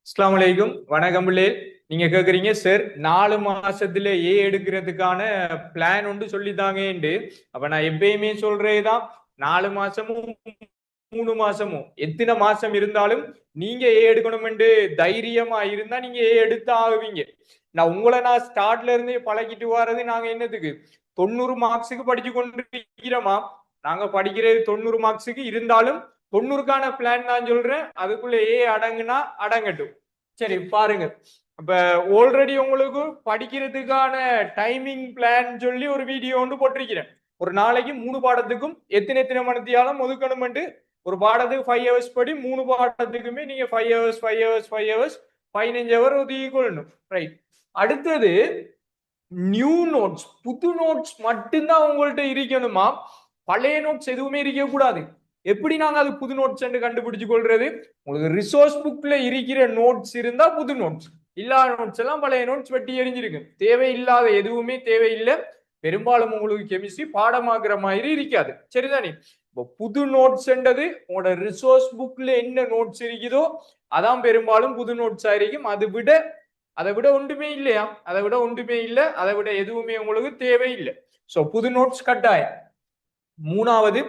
அஸ்ஸலாமு அலைக்கும். வணக்கம் பிள்ளை. நீங்க கேக்குறீங்க சார் 4 மாசத்துல எடுக்கிறதுக்கான பிளான் ஒன்று சொல்லித்தாங்கன்னு. அப்ப நான் எப்பயுமே சொல்றேதான், 4 மாசமும் 3 மாசமும் எத்தனை மாசம் இருந்தாலும் நீங்க எடுக்கணும்னு தைரியமா இருந்தா நீங்க எடுத்து ஆகுவீங்க. நான் ஸ்டார்ட்ல இருந்தே பழகிட்டு வர்றது நாங்க என்னத்துக்கு 90 மார்க்ஸுக்கு படிச்சு கொண்டு இருக்கிறோமா. நாங்க படிக்கிறது 90 மார்க்ஸுக்கு இருந்தாலும் 90க்கான பிளான் தான் சொல்றேன். அதுக்குள்ள அடங்குனா அடங்கட்டும். சரி பாருங்க. அப்ப ஆல்ரெடி உங்களுக்கு படிக்கிறதுக்கான டைமிங் பிளான் சொல்லி ஒரு வீடியோ ஒன்று போட்டிருக்கிறேன். ஒரு நாளைக்கு 3 பாடத்துக்கும் எத்தனை எத்தனை மணித்தியாலும் ஒதுக்கணும்ட்டு. ஒரு பாடத்துக்கு 5 ஹவர்ஸ் படி, 3 பாடத்துக்குமே நீங்க 5 ஹவர்ஸ் 5 ஹவர்ஸ் 5 ஹவர்ஸ் 15 ஹவர் ஒதுக்கி கொள்ளணும். ரைட். அடுத்தது நியூ நோட்ஸ், புது நோட்ஸ் மட்டும்தான் உங்கள்ட்ட இருக்கணுமா. பழைய நோட்ஸ் எதுவுமே இருக்க கூடாது. எப்படி நாங்க அது புது நோட்ஸ் கண்டுபிடிச்சு கொள்றது? உங்களுக்கு ரிசோர்ஸ் புக்ல இருக்கிற நோட்ஸ் இருந்தா புது நோட்ஸ், இல்லாத நோட்ஸ் எல்லாம் பழைய நோட்ஸ் வெட்டி எரிஞ்சிருக்கு. தேவையில்லாத எதுவுமே தேவையில்லை. பெரும்பாலும் உங்களுக்கு கெமிஸ்ட்ரி பாடமாக்குற மாதிரி இருக்காது. சரிதானே? இப்போ புது நோட்ஸ் உங்களோட ரிசோர்ஸ் புக்ல என்ன நோட்ஸ் இருக்குதோ அதான் பெரும்பாலும் புது நோட்ஸ் ஆயிருக்கும். அதை விட ஒன்றுமே இல்லையா? அதை விட ஒன்றுமே இல்லை. அதை விட எதுவுமே உங்களுக்கு தேவையில்லை. சோ புது நோட்ஸ் கட்டாயம். மூணாவது,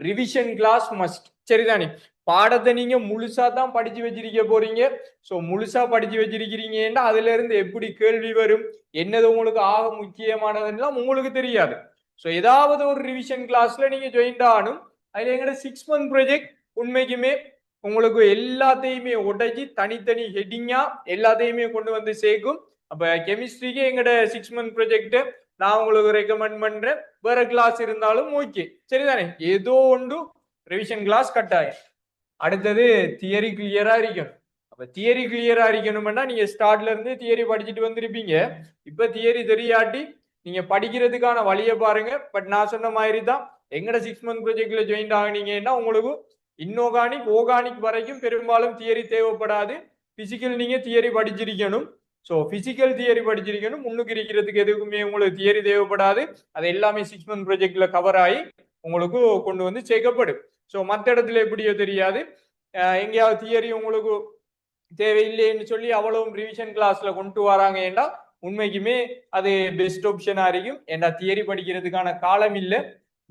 ரிவிஷன் கிளாஸ் மஸ்ட். சரிதானே? பாடத்தை நீங்க முழுசா தான் படிச்சு வச்சிருக்க போறீங்க. சோ முழுசா படிச்சு வச்சிருக்கிறீங்கன்னா அதுல இருந்து எப்படி கேள்வி வரும், என்னது உங்களுக்கு ஆக முக்கியமானதுன்னா உங்களுக்கு தெரியாது. சோ ஏதாவது ஒரு ரிவிஷன் கிளாஸ்ல நீங்க ஜாயின் ஆகணும். அதுல எங்கட 6 மந்த் ப்ராஜெக்ட் உண்மைக்குமே உங்களுக்கு எல்லாத்தையுமே உடைச்சி தனித்தனி ஹெட்டிங்கா எல்லாத்தையுமே கொண்டு வந்து சேர்க்கும். அப்ப கெமிஸ்ட்ரிக்கு எங்கட 6 மந்த் ப்ராஜெக்ட் நான் உங்களுக்கு ரெக்கமெண்ட் பண்றேன். வேற கிளாஸ் இருந்தாலும் ஓகே. சரிதானே? ஏதோ ஒன்று ரிவிஷன் கிளாஸ் கட்டாயம். அடுத்தது தியரி கிளியரா இருக்கணும். அப்ப தியரி கிளியரா இருக்கணும்னா நீங்க ஸ்டார்ட்ல இருந்து தியரி படிச்சுட்டு வந்திருப்பீங்க. இப்ப தியரி தெரியாட்டி நீங்க படிக்கிறதுக்கான வழியை பாருங்க. பட் நான் சொன்ன மாதிரி தான், எங்கட 6 மந்த் ப்ராஜெக்ட்ல ஜாயின் ஆகினீங்கன்னா உங்களுக்கு இன்ஆர்கானிக் ஆர்கானிக் வரைக்கும் பெரும்பாலும் தியரி தேவைப்படாது. பிசிக்கல் நீங்க தியரி படிச்சிருக்கணும். ஸோ பிசிக்கல் தியரி படிச்சிருக்கணும். முன்னுக்கு இருக்கிறதுக்கு எதுக்குமே உங்களுக்கு தியரி தேவைப்படாது. அது எல்லாமே 6 மந்த் ப்ராஜெக்ட்ல கவர் ஆகி உங்களுக்கு கொண்டு வந்து சேர்க்கப்படும். ஸோ மற்ற இடத்துல எப்படியோ தெரியாது. எங்கேயாவது தியரி உங்களுக்கு தேவையில்லைன்னு சொல்லி அவ்வளவு ரிவிஷன் கிளாஸ்ல கொண்டு வராங்க. ஏண்டா உண்மைக்குமே அது பெஸ்ட் ஆப்ஷனா இருக்கும். ஏண்டா தியரி படிக்கிறதுக்கான காலம் இல்லை.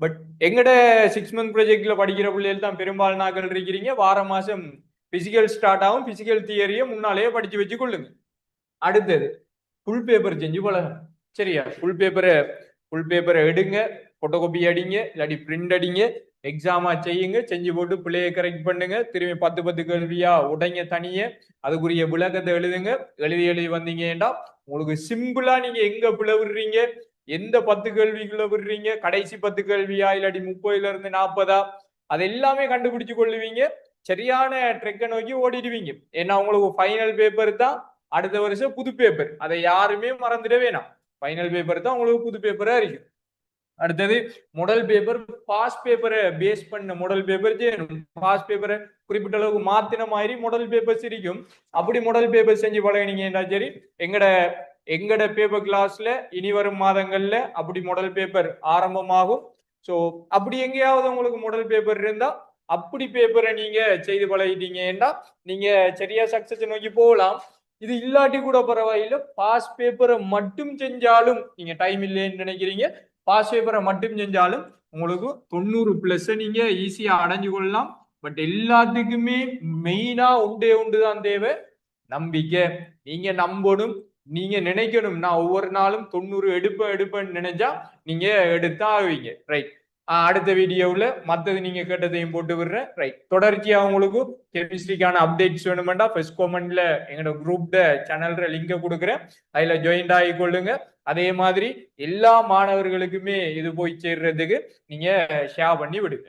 பட் எங்கட 6 மந்த் ப்ராஜெக்ட்ல படிக்கிற பிள்ளைகள் தான் பெரும்பாலும் நாட்கள் இருக்கிறீங்க. வார மாசம் பிசிக்கல் ஸ்டார்ட் ஆகும். பிசிக்கல் தியரியை முன்னாலேயே படிச்சு வச்சு கொள்ளுங்க. அடுத்தது ஃபுல் பேப்பர் செஞ்சு பழகணும். சரியா? ஃபுல் பேப்பரை எடுங்க, போட்டோ காப்பி அடிங்க, இல்லாட்டி பிரிண்ட் அடிங்க, எக்ஸாமா செய்யுங்க. செஞ்சு போட்டு பிள்ளையை கரெக்ட் பண்ணுங்க. திரும்பி 10 கேள்வியா உடைங்க தனிய, அதுக்குரிய விளக்கத்தை எழுதுங்க. எழுதி வந்தீங்கன்னா உங்களுக்கு சிம்பிளா நீங்க எங்க பிள்ளை விடுறீங்க, எந்த 10 கேள்விக்குள்ள விடுறீங்க, கடைசி 10 கேள்வியா இல்லாட்டி 30ல இருந்து 40, அது எல்லாமே கண்டுபிடிச்சு கொள்ளுவீங்க. சரியான ட்ரெக்கை நோக்கி ஓடிடுவீங்க. ஏன்னா உங்களுக்கு ஃபைனல் பேப்பர் தான் அடுத்த வருஷம் புது பேப்பர். அதை யாருமே மறந்துட வேணாம். ஃபைனல் பேப்பர் தான் உங்களுக்கு புது பேப்பரா இருக்கு. அடுத்தது மாடல் பேப்பர், பாஸ் பேப்பரை பேஸ் பண்ண மாடல் பேப்பர் செய்யணும். பாஸ் பேப்பரை குறிப்பிட்ட அளவுக்கு மாத்தின மாதிரி மாடல் பேப்பர்ஸ் இருக்கும். அப்படி மாடல் பேப்பர் செஞ்சு பழகினீங்கன்னா சரி. எங்கட பேப்பர் கிளாஸ்ல இனி வரும் மாதங்கள்ல அப்படி மாடல் பேப்பர் ஆரம்பமாகும். ஸோ அப்படி எங்கேயாவது உங்களுக்கு மாடல் பேப்பர் இருந்தா அப்படி பேப்பரை நீங்க செய்து பழகிட்டீங்கன்னா நீங்க சரியா சக்சஸ் நோக்கி போகலாம். இது இல்லாட்டி கூட பரவாயில்லை. பாஸ் பேப்பரை மட்டும் செஞ்சாலும், நீங்க டைம் இல்லைன்னு நினைக்கிறீங்க, பாஸ் பேப்பரை மட்டும் செஞ்சாலும் உங்களுக்கு 90+ நீங்க ஈஸியா அடைஞ்சு கொள்ளலாம். பட் எல்லாத்துக்குமே மெயினா உண்டுதான் தேவை, நம்பிக்கை. நீங்க நம்பணும், நீங்க நினைக்கணும். நான் ஒவ்வொரு நாளும் 90 எடுப்பேன்னு நினைச்சா நீங்க எடுத்தா ஆவீங்க. ரைட். அடுத்த வீடியோவில் மற்றது நீங்க கேட்டதையும் போட்டு விடுறேன். ரைட். தொடர்ச்சியா உங்களுக்கு கெமிஸ்ட்ரிக்கான அப்டேட்ஸ் வேணுமெண்டா ஃபர்ஸ்ட் கமெண்ட்ல எங்களோட குரூப் சேனல்ல லிங்கை கொடுக்குறேன். அதுல ஜாயின் ஆகி கொள்ளுங்க. அதே மாதிரி எல்லா மாணவர்களுக்குமே இது போய் சேர்றதுக்கு நீங்க ஷேர் பண்ணி விடுங்க.